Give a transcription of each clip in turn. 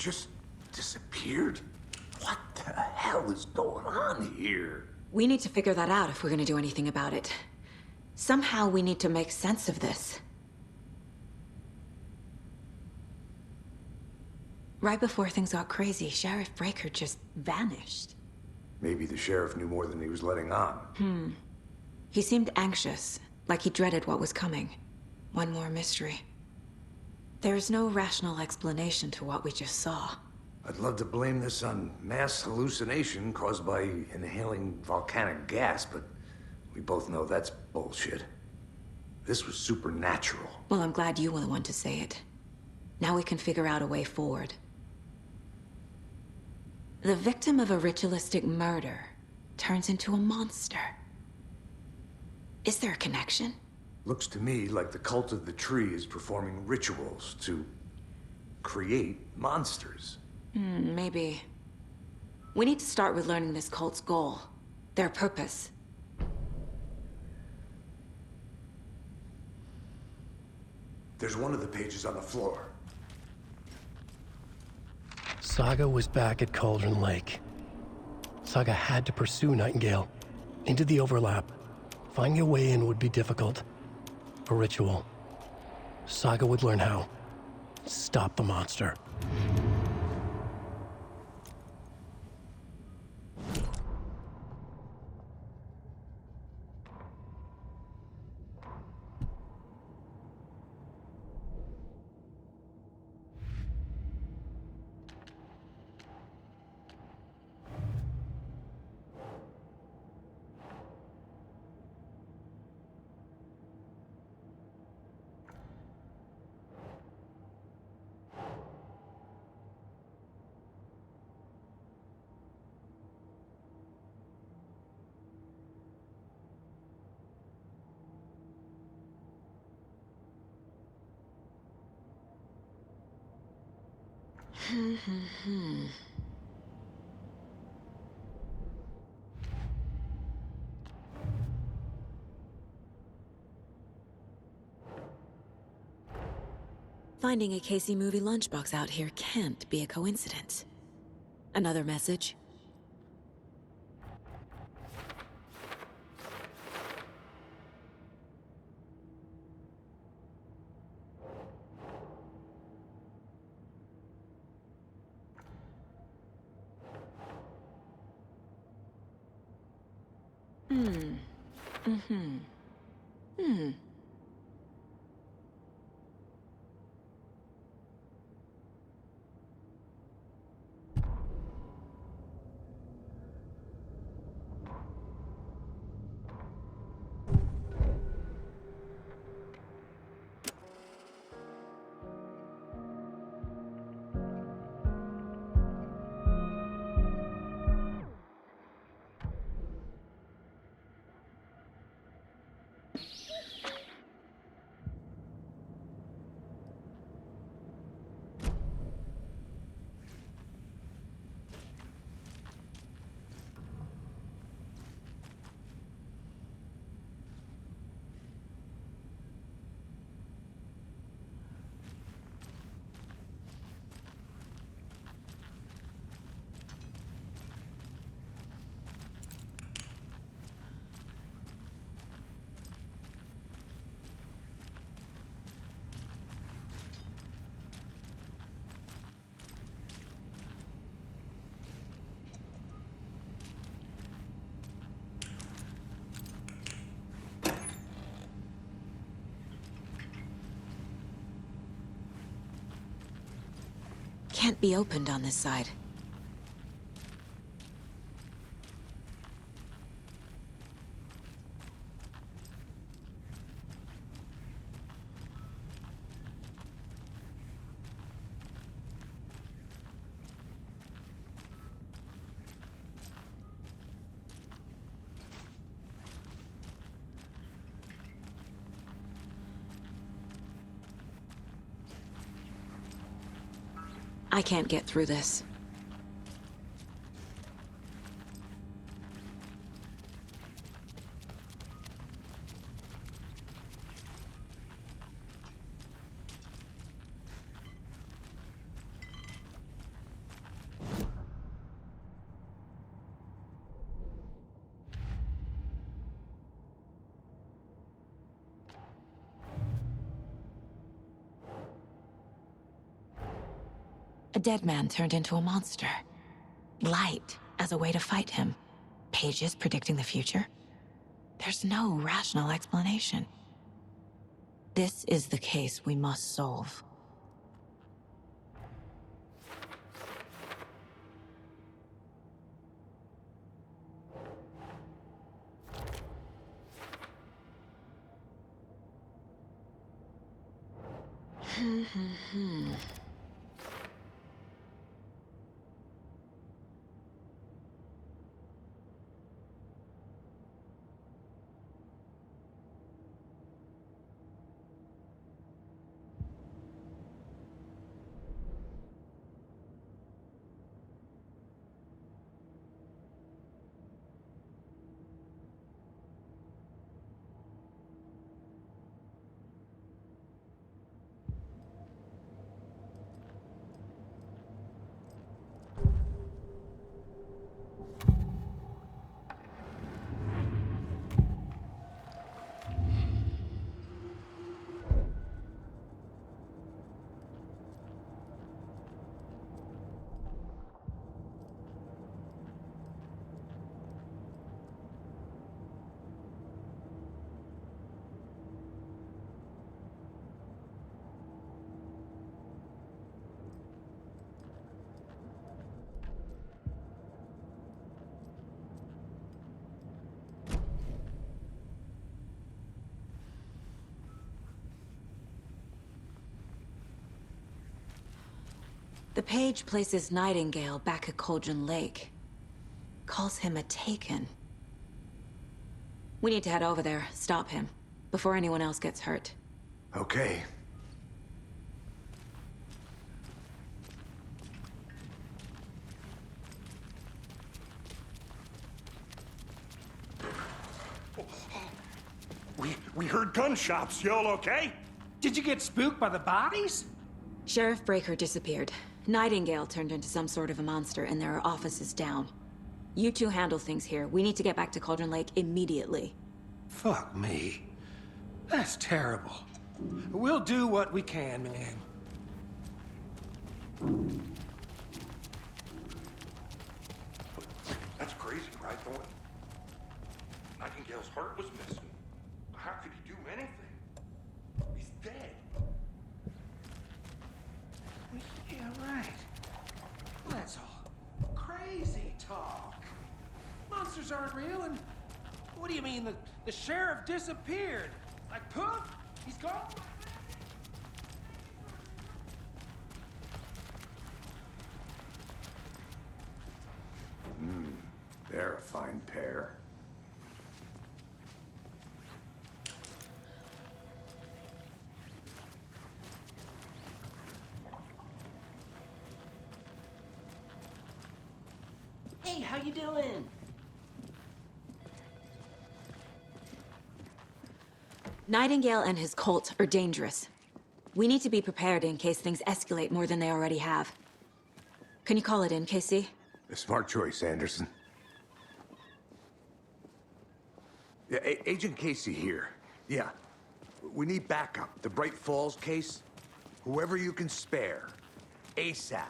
just disappeared? What the hell is going on here? We need to figure that out if we're gonna do anything about it. Somehow we need to make sense of this. Right before things got crazy, Sheriff Breaker just vanished. Maybe the sheriff knew more than he was letting on. He seemed anxious, like he dreaded what was coming. One more mystery. There's no rational explanation to what we just saw. I'd love to blame this on mass hallucination caused by inhaling volcanic gas, but we both know that's bullshit. This was supernatural. Well, I'm glad you were the one to say it. Now we can figure out a way forward. The victim of a ritualistic murder turns into a monster. Is there a connection? Looks to me like the cult of the tree is performing rituals to create monsters. Maybe. We need to start with learning this cult's goal. Their purpose. There's one of the pages on the floor. Saga was back at Cauldron Lake. Saga had to pursue Nightingale into the overlap. Finding a way in would be difficult. A ritual. Saga would learn how. Stop the monster. Finding a Casey movie lunchbox out here can't be a coincidence. Another message? Can't be opened on this side. I can't get through this. A dead man turned into a monster. Light as a way to fight him. Pages predicting the future. There's no rational explanation. This is the case we must solve. The page places Nightingale back at Cauldron Lake. Calls him a Taken. We need to head over there, stop him, before anyone else gets hurt. Okay. We heard gunshots. Y'all okay? Did you get spooked by the bodies? Sheriff Breaker disappeared. Nightingale turned into some sort of a monster, and there are offices down. You two handle things here. We need to get back to Cauldron Lake immediately. Fuck me. That's terrible. We'll do what we can, man. That's crazy, right, Thornton? Nightingale's heart was missing. How could he do anything? He's dead. Yeah, right. Well, that's all crazy talk. Monsters aren't real, and what do you mean the sheriff disappeared? Like poof? He's gone? They're a fine pair. Hey, how you doing? Nightingale and his cult are dangerous. We need to be prepared in case things escalate more than they already have. Can you call it in, Casey? A smart choice, Anderson. Yeah, Agent Casey here. Yeah. We need backup. The Bright Falls case. Whoever you can spare. ASAP.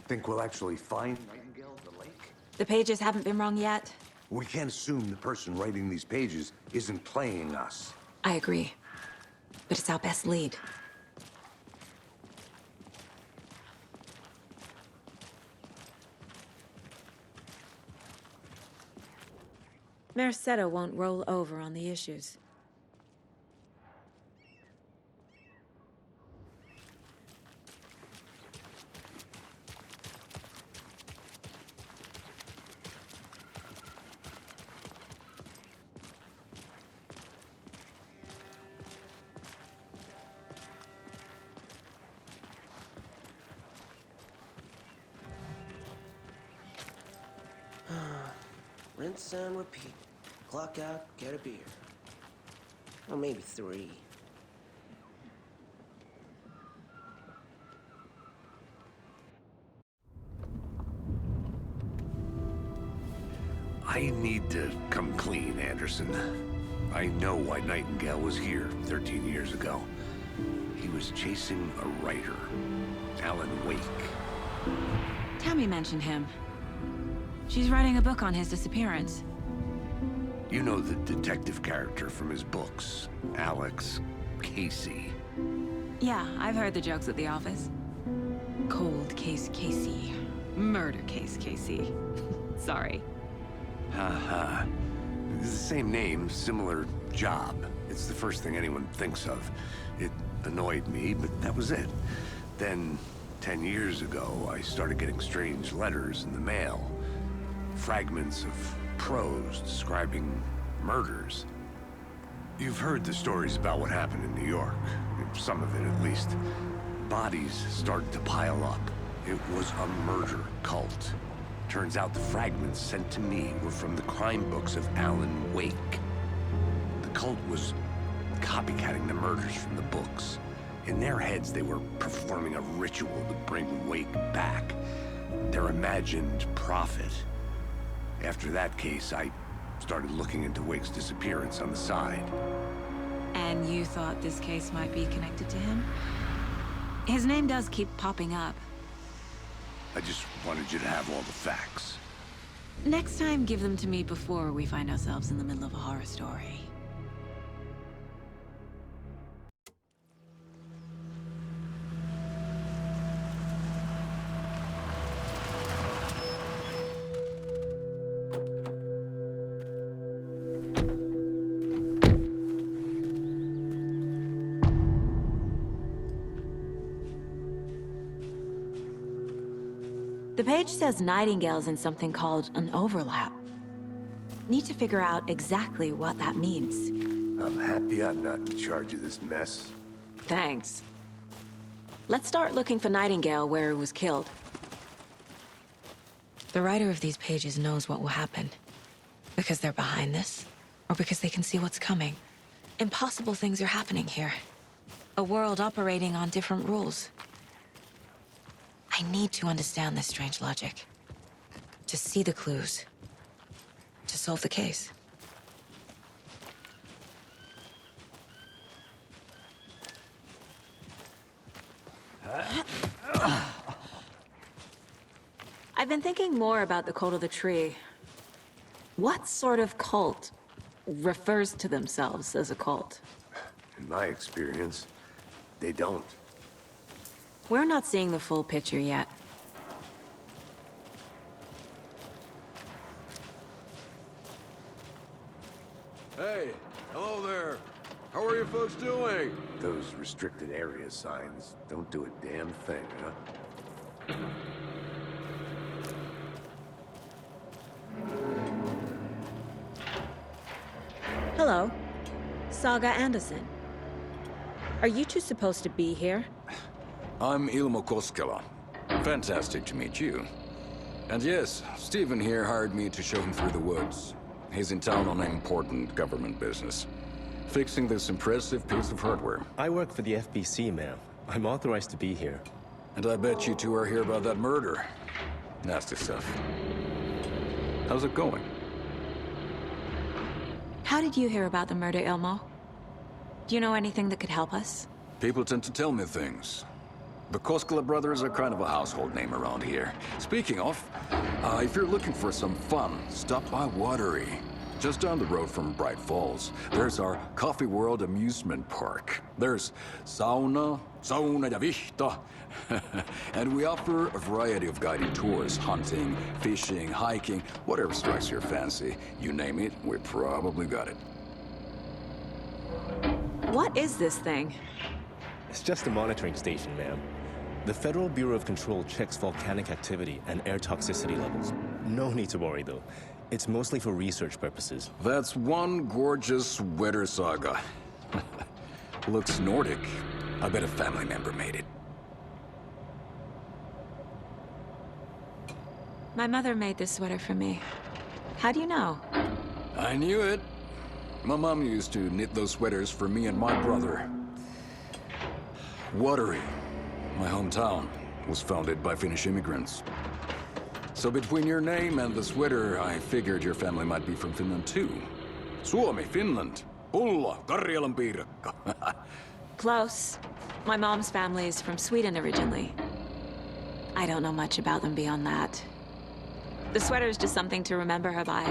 Think we'll actually find Nightingale at the lake? The pages haven't been wrong yet. We can't assume the person writing these pages isn't playing us. I agree. But it's our best lead. Mercado won't roll over on the issues. Rinse and repeat. Clock out, get a beer. Or maybe 3. I need to come clean, Anderson. I know why Nightingale was here 13 years ago. He was chasing a writer, Alan Wake. Tammy mentioned him. She's writing a book on his disappearance. You know the detective character from his books, Alex Casey. Yeah, I've heard the jokes at the office. Cold case Casey. Murder case Casey. Sorry. Haha. It's the same name, similar job. It's the first thing anyone thinks of. It annoyed me, but that was it. Then, 10 years ago, I started getting strange letters in the mail. Fragments of prose describing murders. You've heard the stories about what happened in New York. Some of it, at least. Bodies started to pile up. It was a murder cult. Turns out the fragments sent to me were from the crime books of Alan Wake. The cult was copycatting the murders from the books. In their heads, they were performing a ritual to bring Wake back. Their imagined prophet. After that case, I started looking into Wake's disappearance on the side. And you thought this case might be connected to him? His name does keep popping up. I just wanted you to have all the facts. Next time, give them to me before we find ourselves in the middle of a horror story. The page says Nightingale's in something called an overlap. Need to figure out exactly what that means. I'm happy I'm not in charge of this mess. Thanks. Let's start looking for Nightingale where he was killed. The writer of these pages knows what will happen. Because they're behind this, or because they can see what's coming. Impossible things are happening here. A world operating on different rules. I need to understand this strange logic. To see the clues. To solve the case. I've been thinking more about the cult of the tree. What sort of cult refers to themselves as a cult? In my experience, they don't. We're not seeing the full picture yet. Hey, hello there. How are you folks doing? Those restricted area signs don't do a damn thing, huh? Hello. Saga Anderson. Are you two supposed to be here? I'm Ilmo Koskela. Fantastic to meet you. And yes, Stephen here hired me to show him through the woods. He's in town on important government business. Fixing this impressive piece of hardware. I work for the FBC, ma'am. I'm authorized to be here. And I bet you two are here about that murder. Nasty stuff. How's it going? How did you hear about the murder, Ilmo? Do you know anything that could help us? People tend to tell me things. The Koskela brothers are kind of a household name around here. Speaking of, if you're looking for some fun, stop by Watery. Just down the road from Bright Falls, there's our Coffee World amusement park. There's sauna ja vihta. And we offer a variety of guided tours, hunting, fishing, hiking, whatever strikes your fancy. You name it, we probably got it. What is this thing? It's just a monitoring station, ma'am. The Federal Bureau of Control checks volcanic activity and air toxicity levels. No need to worry, though. It's mostly for research purposes. That's one gorgeous weather saga. Looks Nordic. I bet a family member made it. My mother made this sweater for me. How do you know? I knew it. My mom used to knit those sweaters for me and my brother. Watery, my hometown, was founded by Finnish immigrants. So between your name and the sweater, I figured your family might be from Finland too. Suomi, Finland. Pulla, Karjalan piirakka. Close. My mom's family's from Sweden originally. I don't know much about them beyond that. The sweater's just something to remember her by.